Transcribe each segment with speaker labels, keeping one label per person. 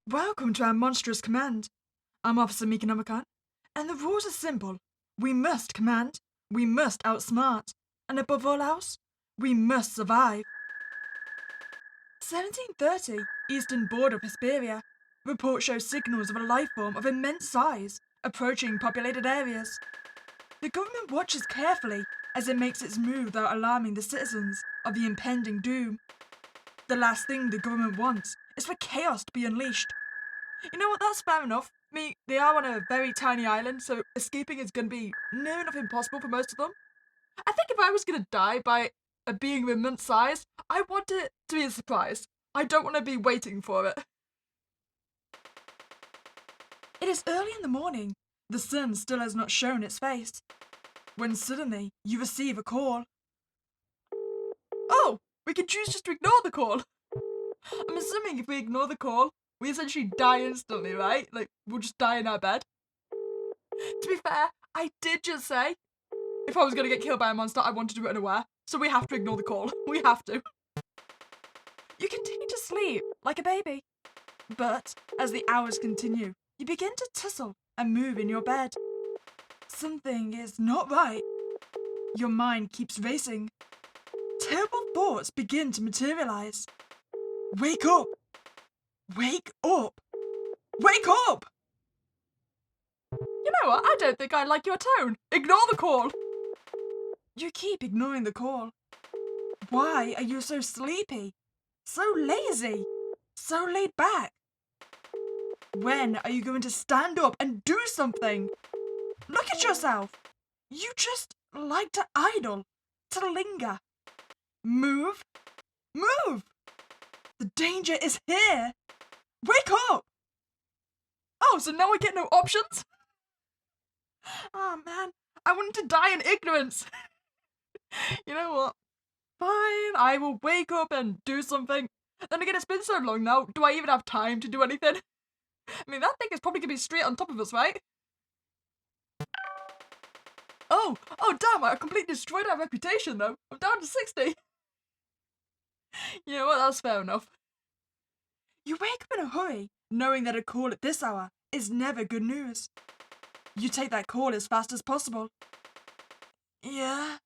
Speaker 1: Welcome to our monstrous command. I'm Officer Meek Nomicon, and the rules are simple. We must command, we must outsmart, and above all else, we must survive. 1730, eastern border of Hesperia. Report shows signals of a life form of immense size approaching populated areas. The government watches carefully as it makes its move without alarming the citizens of the impending doom. The last thing the government wants is for chaos to be unleashed. You know what, that's fair enough. I mean, they are on a very tiny island, so escaping is going to be near enough impossible for most of them. I think if I was going to die by a being of immense size, I want it to be a surprise. I don't want to be waiting for it. It is early in the morning. The sun still has not shown its face, when suddenly you receive a call. Oh, we can choose just to ignore the call. I'm assuming if we ignore the call, we essentially die instantly, right? Like, we'll just die in our bed. To be fair, I did just say, if I was going to get killed by a monster, I wanted to do it unaware. So we have to ignore the call. We have to. You continue to sleep like a baby. But as the hours continue, you begin to tussle and move in your bed. Something is not right. Your mind keeps racing. Terrible thoughts begin to materialize. Wake up! Wake up! Wake up! You know what? I don't think I like your tone. Ignore the call. You keep ignoring the call. Why are you so sleepy? So lazy? So laid back? When are you going to stand up and do something? Look at yourself. You just like to idle, to linger. Move. Move! The danger is here. Wake up! Oh, so now I get no options? Oh man, I wanted to die in ignorance. You know what? Fine, I will wake up and do something. Then again, it's been so long now, do I even have time to do anything? I mean, that thing is probably gonna be straight on top of us, right? Oh damn, I completely destroyed our reputation though. I'm down to 60. You know what, that's fair enough. You wake up in a hurry, knowing that a call at this hour is never good news. You take that call as fast as possible. Yeah?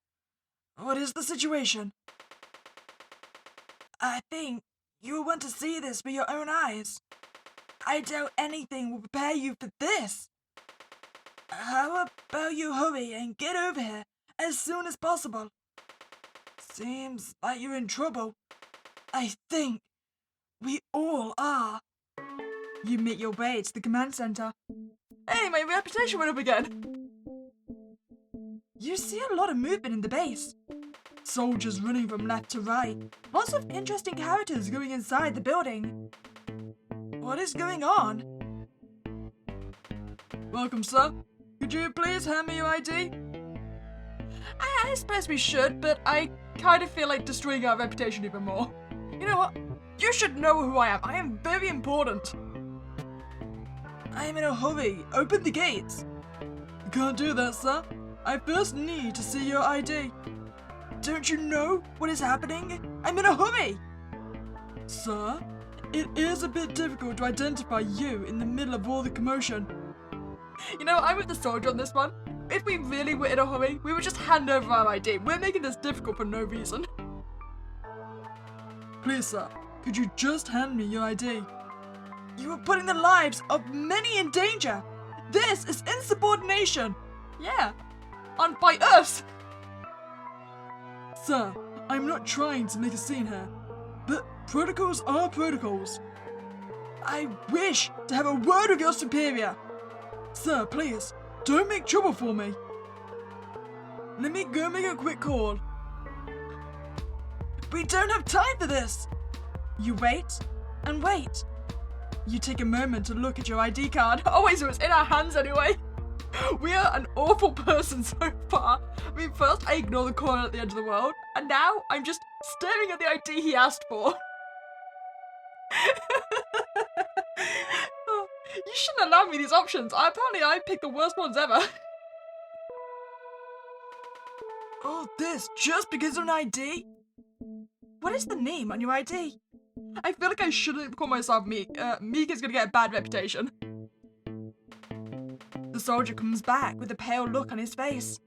Speaker 1: What is the situation? I think you want to see this with your own eyes. I doubt anything will prepare you for this. How about you hurry and get over here as soon as possible? Seems like you're in trouble. I think we all are. You make your way to the command center. Hey, my reputation went up again. You see a lot of movement in the base. Soldiers running from left to right. Lots of interesting characters going inside the building. What is going on? Welcome, sir. Could you please hand me your ID? I suppose we should, but I kind of feel like destroying our reputation even more. You know what? You should know who I am. I am very important. I am in a hurry. Open the gates. You can't do that, sir. I first need to see your ID. Don't you know what is happening? I'm in a hurry. Sir, it is a bit difficult to identify you in the middle of all the commotion. You know, I'm with the soldier on this one. If we really were in a hurry, we would just hand over our ID. We're making this difficult for no reason. Please, sir, could you just hand me your ID? You are putting the lives of many in danger. This is insubordination. Yeah, and by us. Sir, I'm not trying to make a scene here, but protocols are protocols. I wish to have a word with your superior. Sir, please, don't make trouble for me. Let me go make a quick call. We don't have time for this. You wait and wait. You take a moment to look at your ID card. Always, it was in our hands anyway. We are an awful person so far. I mean, first I ignore the corner at the edge of the world, and now I'm just staring at the ID he asked for. Oh, you shouldn't allow me these options. Apparently I picked the worst ones ever. All this just because of an ID? What is the name on your ID? I feel like I shouldn't call myself Meek. Meek is gonna get a bad reputation. The soldier comes back with a pale look on his face.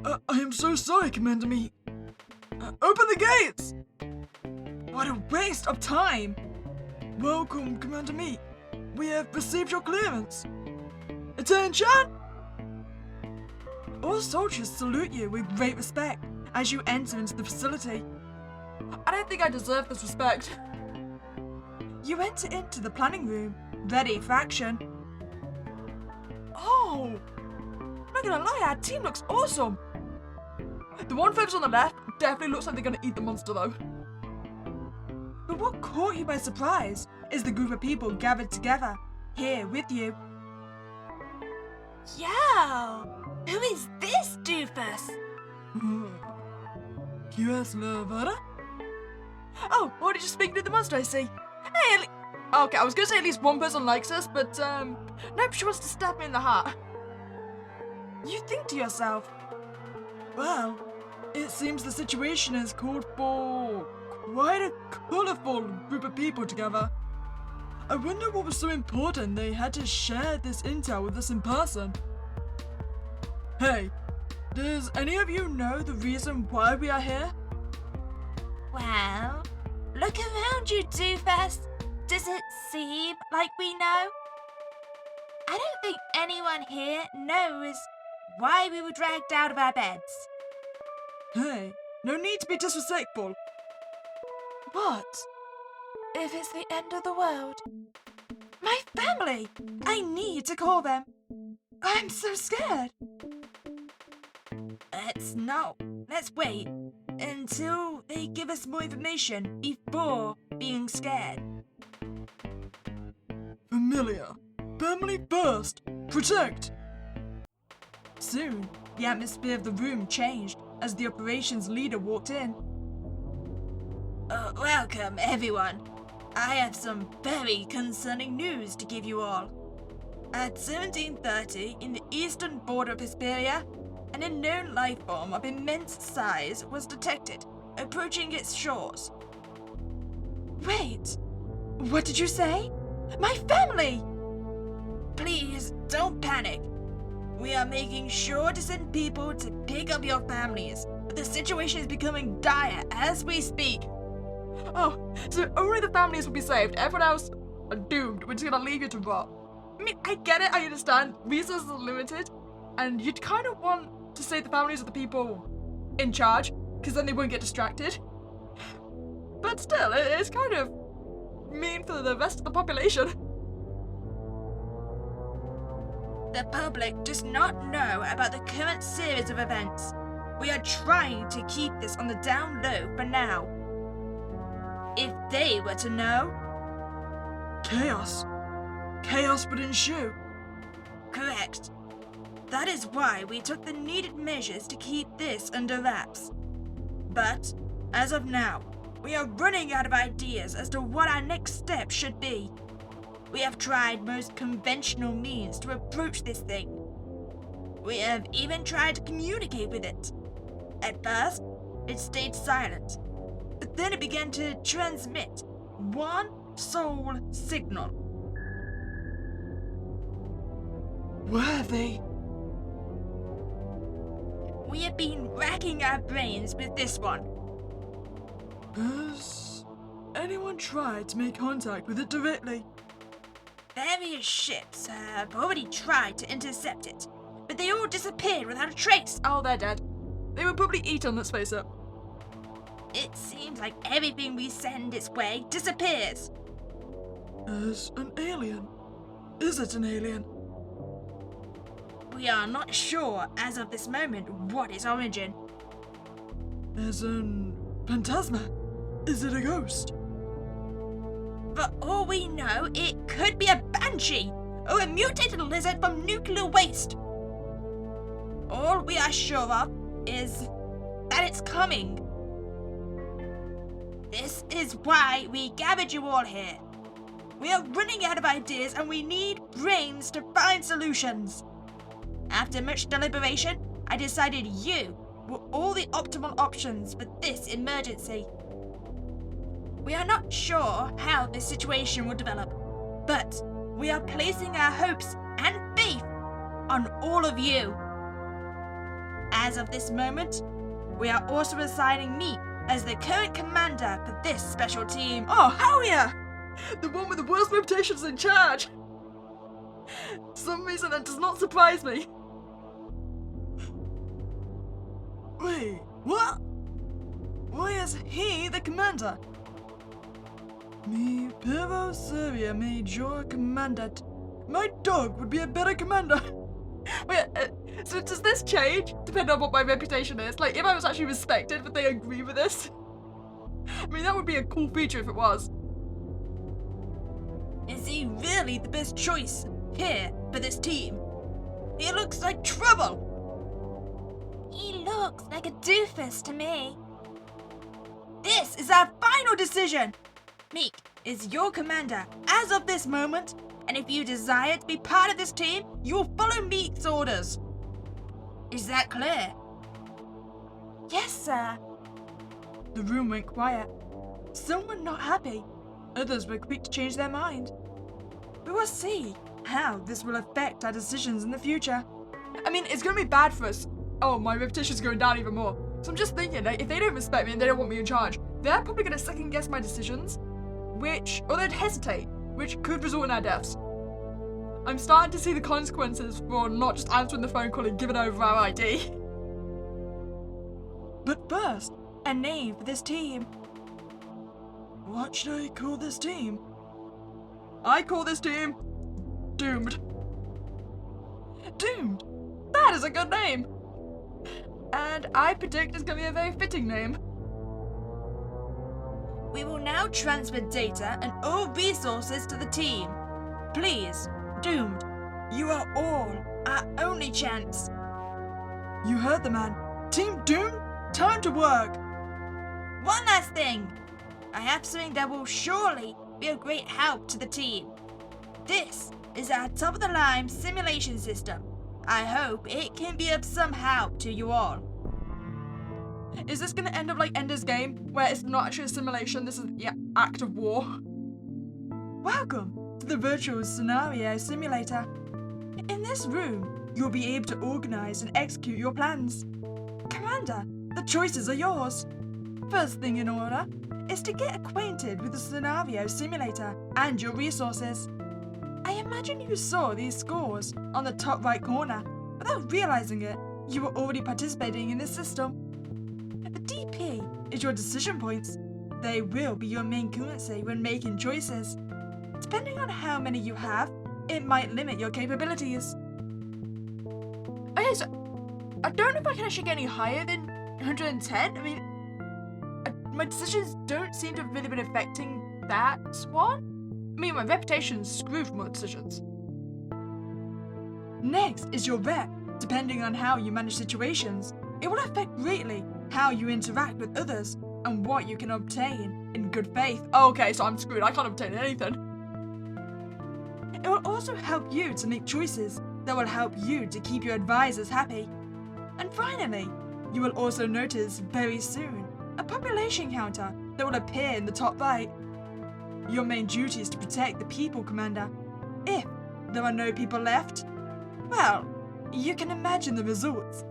Speaker 1: I am so sorry, Commander Meek. Open the gates! What a waste of time! Welcome, Commander Meek. We have received your clearance. Attention! All soldiers salute you with great respect as you enter into the facility. I don't think I deserve this respect. You enter into the planning room, ready for action. Oh! I'm not gonna lie, our team looks awesome! The one focus on the left definitely looks like they're gonna eat the monster though. But what caught you by surprise is the group of people gathered together, here with you.
Speaker 2: Yo! Who is this doofus?
Speaker 1: QS Lavada? Oh, or did you speak to the monster I see? Hey, okay, I was gonna say at least one person likes us, but nope, she wants to stab me in the heart. You think to yourself, well, it seems the situation has called for quite a colourful group of people together. I wonder what was so important they had to share this intel with us in person. Hey, does any of you know the reason why we are here?
Speaker 2: Well, look around you, doofus. Does it seem like we know? I don't think anyone here knows why we were dragged out of our beds.
Speaker 1: Hey, no need to be disrespectful. What if it's the end of the world? My family! I need to call them. I'm so scared. Let's wait until they give us more information before being scared. Familiar. Family first. Protect. Soon, the atmosphere of the room changed as the operations leader walked in. Welcome, everyone. I have some very concerning news to give you all. At 1730, in the eastern border of Hesperia, an unknown life form of immense size was detected, approaching its shores. Wait, what did you say? My family! Please, don't panic. We are making sure to send people to pick up your families, but the situation is becoming dire as we speak. Oh, so only the families will be saved. Everyone else are doomed. We're just gonna leave you to rot. I mean, I get it, I understand. Resources are limited, and you'd kind of want to save the families of the people in charge, because then they won't get distracted. But still, it's kind of mean for the rest of the population. The public does not know about the current series of events. We are trying to keep this on the down low for now. If they were to know... Chaos. Chaos would ensue. Correct. That is why we took the needed measures to keep this under wraps. But, as of now, we are running out of ideas as to what our next step should be. We have tried most conventional means to approach this thing. We have even tried to communicate with it. At first, it stayed silent, but then it began to transmit one sole signal. Where are they? We have been racking our brains with this one. Has anyone tried to make contact with it directly? Various ships have already tried to intercept it, but they all disappeared without a trace. Oh, they're dead. They were probably eaten, let's face it. It seems like everything we send its way disappears. As an alien? Is it an alien? We are not sure as of this moment what its origin. As an phantasma? Is it a ghost? For all we know, it could be a banshee or a mutated lizard from nuclear waste. All we are sure of is that it's coming. This is why we gathered you all here. We are running out of ideas and we need brains to find solutions. After much deliberation, I decided you were all the optimal options for this emergency.
Speaker 2: We are not sure how this situation will develop, but we are placing our hopes and faith on all of you. As of this moment, we are also assigning Meek as the current commander for this special team.
Speaker 1: Oh, hell yeah! The one with the worst reputation's in charge! For some reason that does not surprise me. Wait, what? Why is he the commander? Me, Pero Seria, Major Commandant. My dog would be a better commander. Wait, so does this change depending on what my reputation is? Like, if I was actually respected, would they agree with this? I mean, that would be a cool feature if it was.
Speaker 2: Is he really the best choice here for this team? He looks like trouble. He looks like a doofus to me. This is our final decision. Meek is your commander as of this moment, and if you desire to be part of this team, you will follow Meek's orders. Is that clear? Yes, sir.
Speaker 1: The room went quiet. Some were not happy. Others were quick to change their mind. We will see how this will affect our decisions in the future. I mean, it's going to be bad for us. Oh, my reputation's going down even more. So I'm just thinking, like, if they don't respect me and they don't want me in charge, they're probably going to second guess my decisions, or they'd hesitate, which could result in our deaths. I'm starting to see the consequences for not just answering the phone call and giving over our ID. But first, a name for this team. What should I call this team? I call this team Doomed. Doomed? That is a good name. And I predict it's going to be a very fitting name.
Speaker 2: We will now transfer data and all resources to the team. Please, Doomed, you are all our only chance.
Speaker 1: You heard the man. Team Doomed, time to work.
Speaker 2: One last thing. I have something that will surely be of great help to the team. This is our top-of-the-line simulation system. I hope it can be of some help to you all.
Speaker 1: Is this going to end up like Ender's Game, where it's not actually a simulation, this is the act of war? Welcome to the Virtual Scenario Simulator. In this room, you'll be able to organize and execute your plans. Commander, the choices are yours. First thing in order is to get acquainted with the Scenario Simulator and your resources. I imagine you saw these scores on the top right corner. Without realizing it, you were already participating in this system. The DP is your decision points. They will be your main currency when making choices. Depending on how many you have, it might limit your capabilities. Okay, so I don't know if I can actually get any higher than 110. I mean, my decisions don't seem to have really been affecting that one. I mean, my reputation's screwed from all decisions. Next is your rep. Depending on how you manage situations, it will affect greatly how you interact with others and what you can obtain in good faith. Oh, okay, so I'm screwed. I can't obtain anything. It will also help you to make choices that will help you to keep your advisors happy. And finally, you will also notice very soon a population counter that will appear in the top right. Your main duty is to protect the people, Commander. If there are no people left, well, you can imagine the results.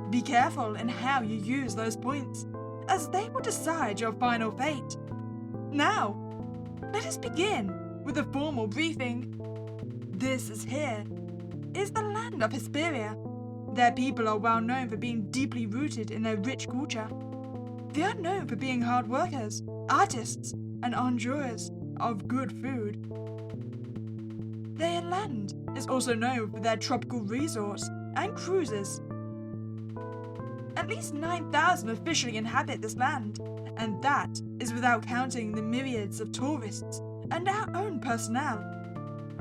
Speaker 1: Be careful in how you use those points, as they will decide your final fate. Now, let us begin with a formal briefing. This is the land of Hesperia. Their people are well known for being deeply rooted in their rich culture. They are known for being hard workers, artists, and enjoyers of good food. Their land is also known for their tropical resorts and cruises. At least 9,000 officially inhabit this land, and that is without counting the myriads of tourists and our own personnel.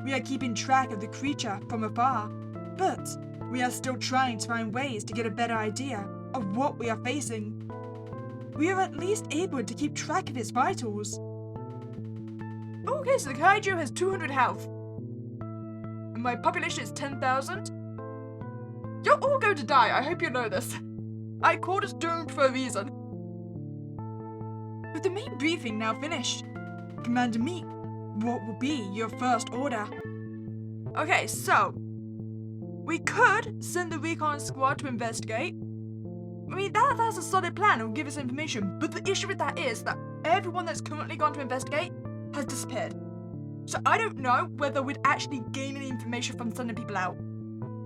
Speaker 1: We are keeping track of the creature from afar, but we are still trying to find ways to get a better idea of what we are facing. We are at least able to keep track of its vitals. Okay, so the Kaiju has 200 health. And my population is 10,000. You're all going to die, I hope you know this. I called us doomed for a reason. With the main briefing now finished, Commander Meek, what will be your first order? Okay, so we could send the recon squad to investigate. I mean, that's a solid plan. It will give us information. But the issue with that is that everyone that's currently gone to investigate has disappeared. So I don't know whether we'd actually gain any information from sending people out.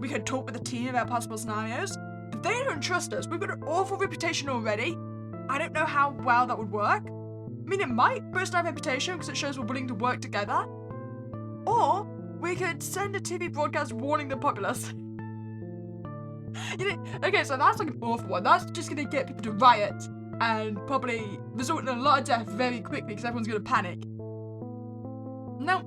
Speaker 1: We could talk with the team about possible scenarios. But they don't trust us. We've got an awful reputation already. I don't know how well that would work. I mean, it might boost our reputation because it shows we're willing to work together. Or we could send a TV broadcast warning the populace. Okay, so that's like an awful one. That's just going to get people to riot and probably result in a lot of death very quickly because everyone's going to panic. Now,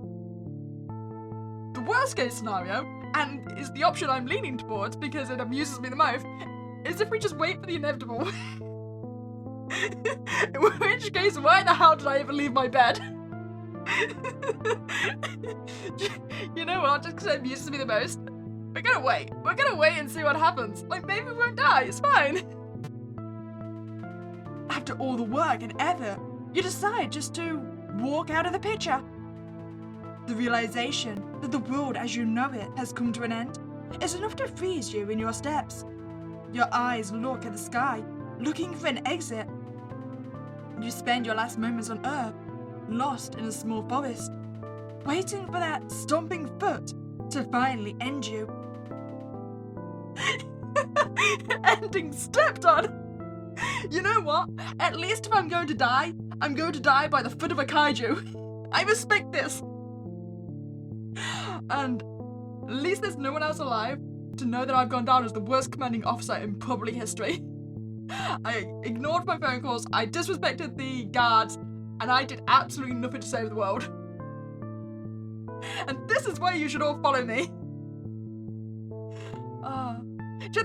Speaker 1: the worst case scenario, and is the option I'm leaning towards because it amuses me the most, is if we just wait for the inevitable. In which case, why the hell did I even leave my bed? You know what, just because it amuses me the most, we're gonna wait. We're gonna wait and see what happens. Like, maybe we won't die, it's fine. After all the work and effort, you decide just to walk out of the picture. The realization that the world as you know it has come to an end is enough to freeze you in your steps. Your eyes look at the sky, looking for an exit. You spend your last moments on Earth, lost in a small forest, waiting for that stomping foot to finally end you. Ending stepped on! You know what? At least if I'm going to die by the foot of a kaiju. I respect this. And at least there's no one else alive to know that I've gone down as the worst commanding officer in probably history. I ignored my phone calls, I disrespected the guards, and I did absolutely nothing to save the world. And this is why you should all follow me.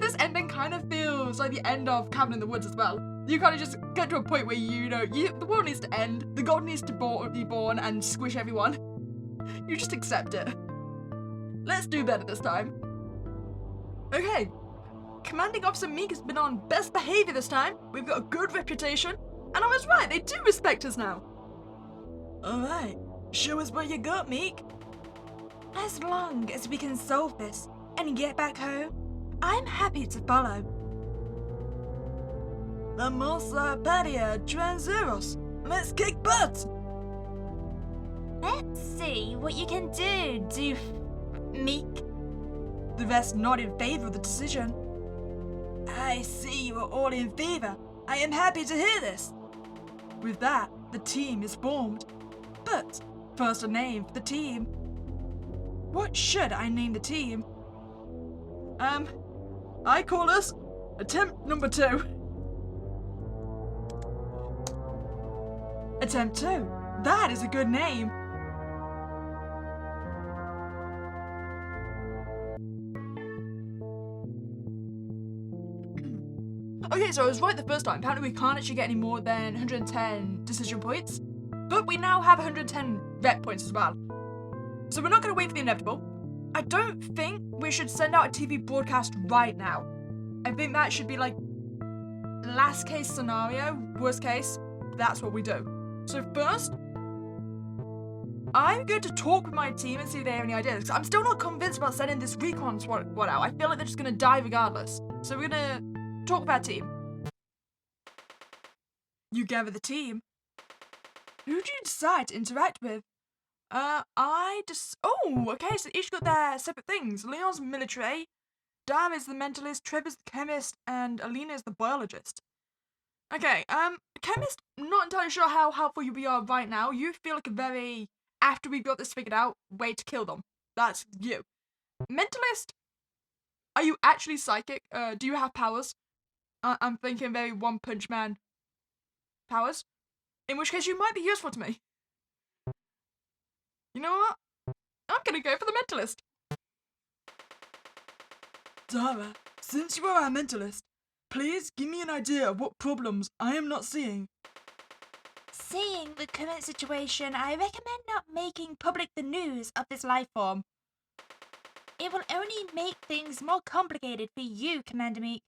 Speaker 1: This ending kind of feels like the end of Cabin in the Woods as well. You kind of just get to a point where the world needs to end, the god needs to be born and squish everyone. You just accept it. Let's do better this time. Okay, Commanding Officer Meek has been on best behavior this time. We've got a good reputation, and I was right, they do respect us now. Alright, show us what you got, Meek.
Speaker 2: As long as we can solve this and get back home, I'm happy to follow.
Speaker 1: Vamos a paria transeros. Let's kick butt.
Speaker 2: Let's see what you can do, Meek.
Speaker 1: The rest nod in favor of the decision. I see you are all in favor. I am happy to hear this. With that, the team is formed. But first a name for the team. What should I name the team? I call us Attempt Number 2. Attempt 2. That is a good name. Okay, so I was right the first time. Apparently we can't actually get any more than 110 decision points. But we now have 110 rep points as well. So we're not going to wait for the inevitable. I don't think we should send out a TV broadcast right now. I think that should be like last case scenario, worst case, that's what we do. So first, I'm going to talk with my team and see if they have any ideas. 'Cause I'm still not convinced about sending this recon squad out. I feel like they're just going to die regardless. So we're going to talk with our team. You gather the team. Who do you decide to interact with? Oh, okay, so each got their separate things. Leon's military, Dam is the mentalist, Trevor's the chemist, and Alina is the biologist. Okay, chemist, not entirely sure how helpful we are right now. You feel like a very, after we've got this figured out, way to kill them. That's you. Mentalist, are you actually psychic? Do you have powers? I'm thinking very One Punch Man powers. In which case you might be useful to me. You know what? I'm gonna go for the mentalist. Zara, since you are our mentalist, please give me an idea of what problems I am not seeing.
Speaker 2: Seeing the current situation, I recommend not making public the news of this life form. It will only make things more complicated for you, Commander Meek.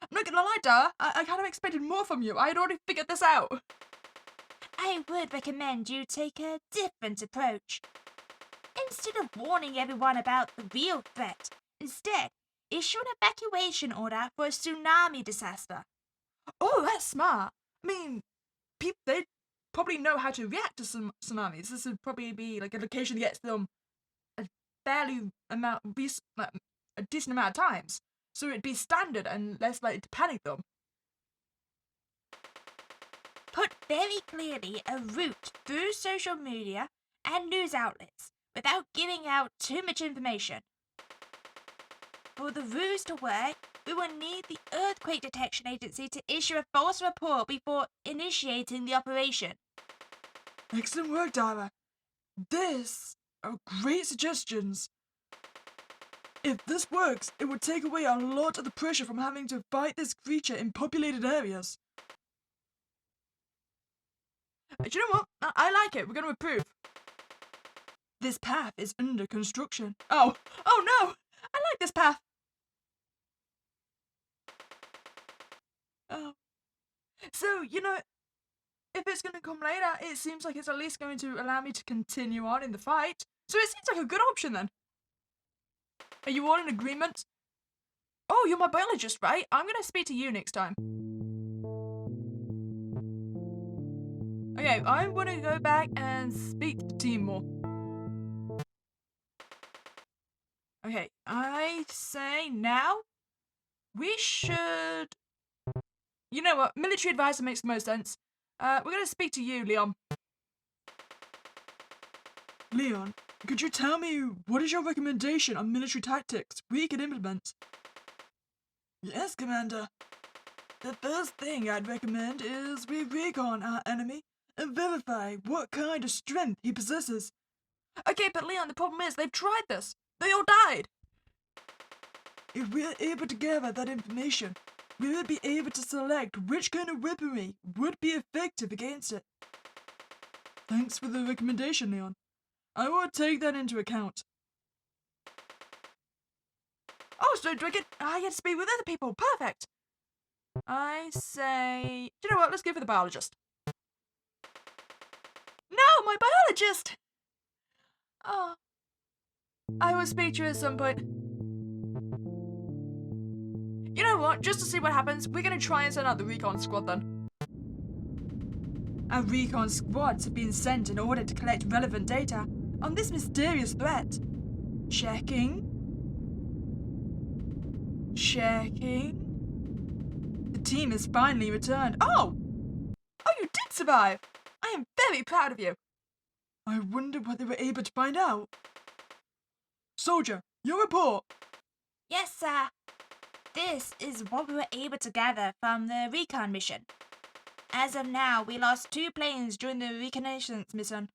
Speaker 1: I'm not gonna lie, Dara. I kind of expected more from you. I had already figured this out.
Speaker 2: I would recommend you take a different approach. Instead of warning everyone about the real threat, instead, issue an evacuation order for a tsunami disaster.
Speaker 1: Oh, that's smart. I mean, people, they probably know how to react to some tsunamis. This would probably be like a location that gets them a a decent amount of times. So it'd be standard and less likely to panic them.
Speaker 2: Put very clearly a route through social media and news outlets without giving out too much information. For the ruse to work, we will need the Earthquake Detection Agency to issue a false report before initiating the operation.
Speaker 1: Excellent work, Dara. This are great suggestions. If this works, it would take away a lot of the pressure from having to fight this creature in populated areas. Do you know what? I like it. We're going to approve. This path is under construction. Oh no! I like this path. Oh. So, if it's going to come later, it seems like it's at least going to allow me to continue on in the fight. So it seems like a good option then. Are you all in agreement? Oh, you're my biologist, right? I'm going to speak to you next time. Okay, I'm going to go back and speak to the team more. Okay, I say now we should... You know what? Military advisor makes the most sense. We're going to speak to you, Leon. Leon, could you tell me what is your recommendation on military tactics we could implement? Yes, Commander. The first thing I'd recommend is we recon our enemy and verify what kind of strength he possesses. Okay, but Leon, the problem is they've tried this. They all died. If we're able to gather that information, we will be able to select which kind of weaponry would be effective against it. Thanks for the recommendation, Leon. I will take that into account. Oh, so do I get to speak with other people? Perfect. I say... Do you know what? Let's go for the biologist. No, my biologist! Oh. I will speak to you at some point. You know what? Just to see what happens, we're going to try and send out the recon squad then. Our recon squads have been sent in order to collect relevant data on this mysterious threat. Checking. The team has finally returned. Oh, you did survive. I am very proud of you. I wonder what they were able to find out. Soldier, your report.
Speaker 2: Yes, sir. This is what we were able to gather from the recon mission. As of now, we lost 2 planes during the reconnaissance mission.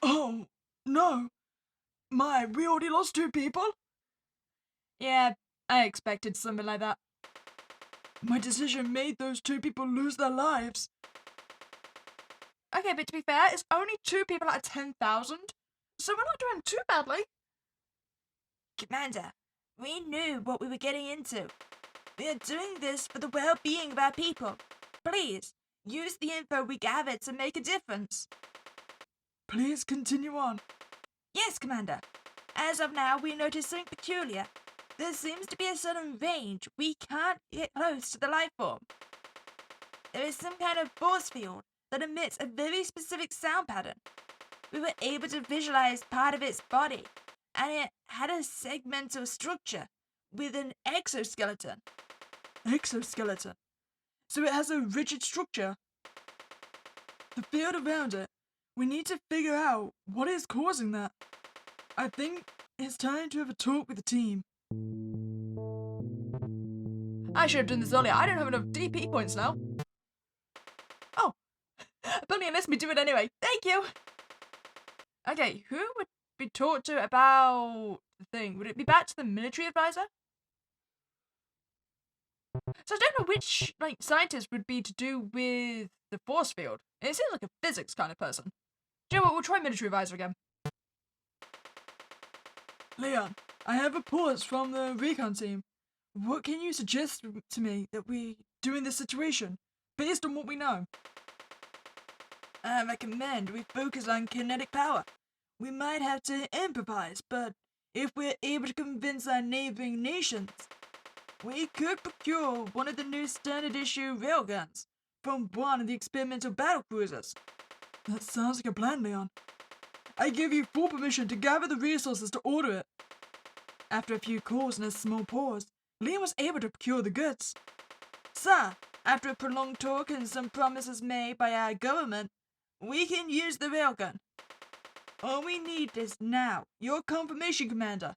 Speaker 1: Oh, no. We already lost 2 people? Yeah, I expected something like that. My decision made those 2 people lose their lives. Okay, but to be fair, it's only 2 people out of 10,000, so we're not doing too badly.
Speaker 2: Commander, we knew what we were getting into. We are doing this for the well-being of our people. Please, use the info we gathered to make a difference.
Speaker 1: Please continue on.
Speaker 2: Yes, Commander. As of now, we notice something peculiar. There seems to be a certain range we can't get close to the life form. There is some kind of force field that emits a very specific sound pattern. We were able to visualize part of its body, and it had a segmental structure with an exoskeleton.
Speaker 1: Exoskeleton? So it has a rigid structure? The field around it, we need to figure out what is causing that. I think it's time to have a talk with the team. I should have done this earlier. I don't have enough DP points now. Oh, Bunny lets me do it anyway. Thank you. Okay, who would be talked to about the thing? Would it be back to the military advisor? So I don't know which scientist would be to do with the force field. It seems like a physics kind of person. Do you know what? We'll try military advisor again. Leon, I have reports from the recon team. What can you suggest to me that we do in this situation, based on what we know? I recommend we focus on kinetic power. We might have to improvise, but if we're able to convince our neighboring nations, we could procure one of the new standard issue railguns from one of the experimental battle cruisers. That sounds like a plan, Leon. I give you full permission to gather the resources to order it. After a few calls and a small pause, Leon was able to procure the goods. Sir, after a prolonged talk and some promises made by our government, we can use the railgun. All we need is now your confirmation, Commander.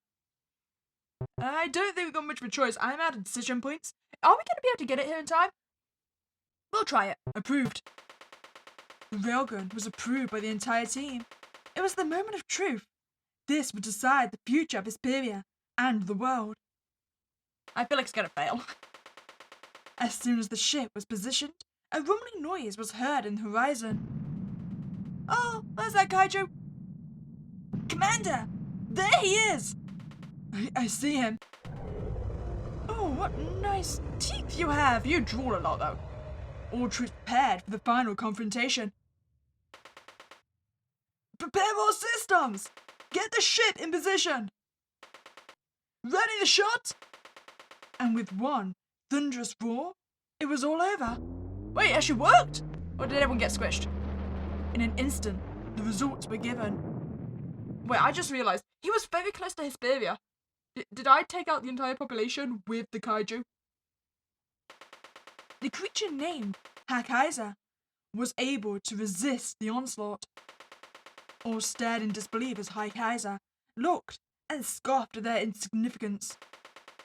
Speaker 1: I don't think we've got much of a choice. I'm out of decision points. Are we going to be able to get it here in time? We'll try it. Approved. The railgun was approved by the entire team. It was the moment of truth. This would decide the future of Hesperia and the world. I feel like it's going to fail. As soon as the ship was positioned, a rumbling noise was heard in the horizon. Oh, there's that Kaiju. Commander! There he is! I see him. Oh, what nice teeth you have. You drool a lot, though. All troops prepared for the final confrontation. Prepare all systems! Get the ship in position! Ready to shot! And with one thunderous roar, it was all over. Wait, it actually worked? Or did everyone get squished? In an instant, the results were given. Wait, I just realized he was very close to Hesperia. Did I take out the entire population with the Kaiju? The creature named Kaiju was able to resist the onslaught. All stared in disbelief as Kaiju looked and scoffed at their insignificance.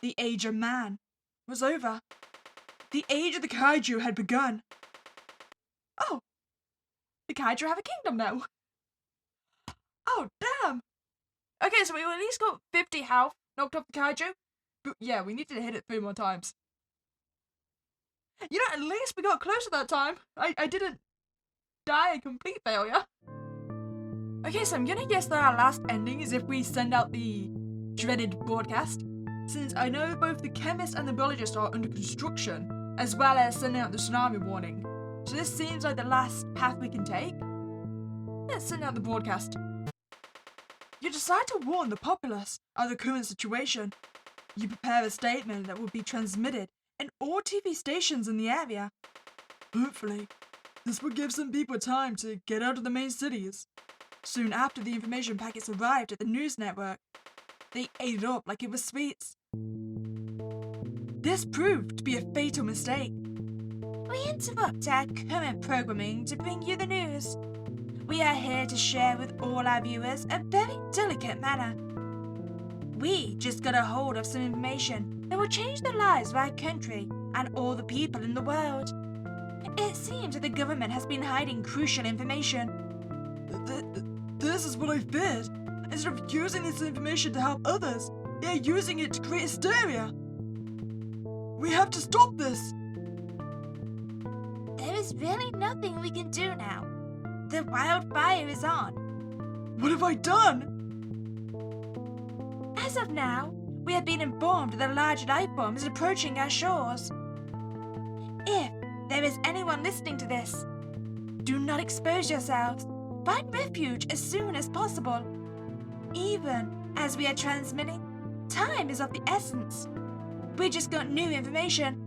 Speaker 1: The age of man was over. The age of the Kaiju had begun. Oh, the Kaiju have a kingdom now. Oh, damn. Okay, so we at least got 50 health knocked off the Kaiju. But yeah, we needed to hit it 3 more times. You know, at least we got closer that time. I didn't die a complete failure. Okay, so I'm gonna guess that our last ending is if we send out the dreaded broadcast. Since I know both the chemist and the biologist are under construction, as well as sending out the tsunami warning. So this seems like the last path we can take. Let's send out the broadcast. You decide to warn the populace of the current situation. You prepare a statement that will be transmitted in all TV stations in the area. Hopefully, this will give some people time to get out of the main cities. Soon after the information packets arrived at the news network, they ate it up like it was sweets. This proved to be a fatal mistake. We interrupt our current programming to bring you the news. We are here to share with all our viewers a very delicate matter. We just got a hold of some information that will change the lives of our country and all the people in the world. It seems that the government has been hiding crucial information. This is what I feared. Instead of using this information to help others, they are using it to create hysteria. We have to stop this.
Speaker 2: There is really nothing we can do now. The wildfire is on.
Speaker 1: What have I done?
Speaker 2: As of now, we have been informed that a large life form is approaching our shores. If there is anyone listening to this, do not expose yourselves. Find refuge as soon as possible. Even as we are transmitting, time is of the essence. We just got new information.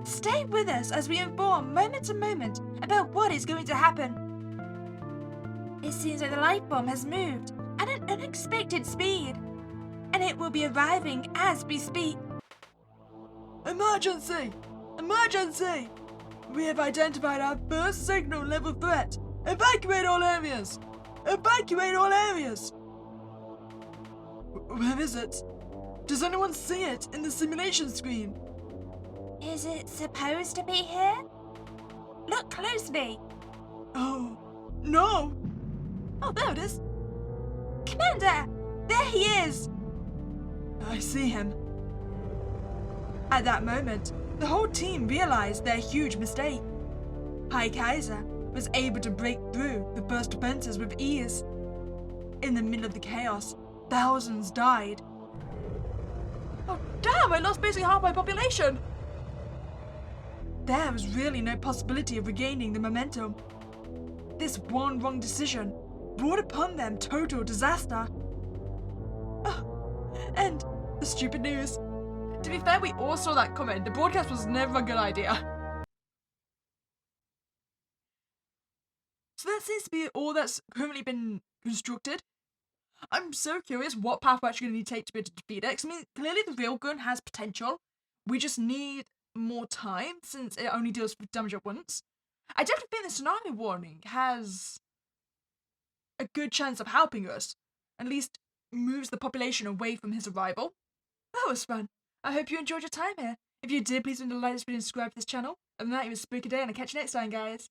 Speaker 2: Stay with us as we inform moment to moment about what is going to happen. It seems like the life form has moved at an unexpected speed, and it will be arriving as we speak.
Speaker 1: Emergency! Emergency! We have identified our first signal level threat. Evacuate all areas! Evacuate all areas! Where is it? Does anyone see it in the simulation screen?
Speaker 2: Is it supposed to be here? Look closely.
Speaker 1: Oh, no!
Speaker 2: Oh, there it is. Commander! There he is!
Speaker 1: I see him. At that moment, the whole team realized their huge mistake. Kaiju was able to break through the first defenses with ease. In the middle of the chaos, thousands died. Oh, damn, I lost basically half my population. There was really no possibility of regaining the momentum. This one wrong decision brought upon them total disaster. And the stupid news. To be fair, we all saw that coming. The broadcast was never a good idea. So that seems to be all that's currently been constructed. I'm so curious what path we're actually going to need to take to be able to defeat it. 'Cause, I mean, clearly the railgun has potential. We just need more time since it only deals with damage at once. I definitely think the tsunami warning has a good chance of helping us. At least moves the population away from his arrival. That was fun. I hope you enjoyed your time here. If you did, please remember to like this video and subscribe to this channel. Other than that, it was a spooky day and I'll catch you next time, guys.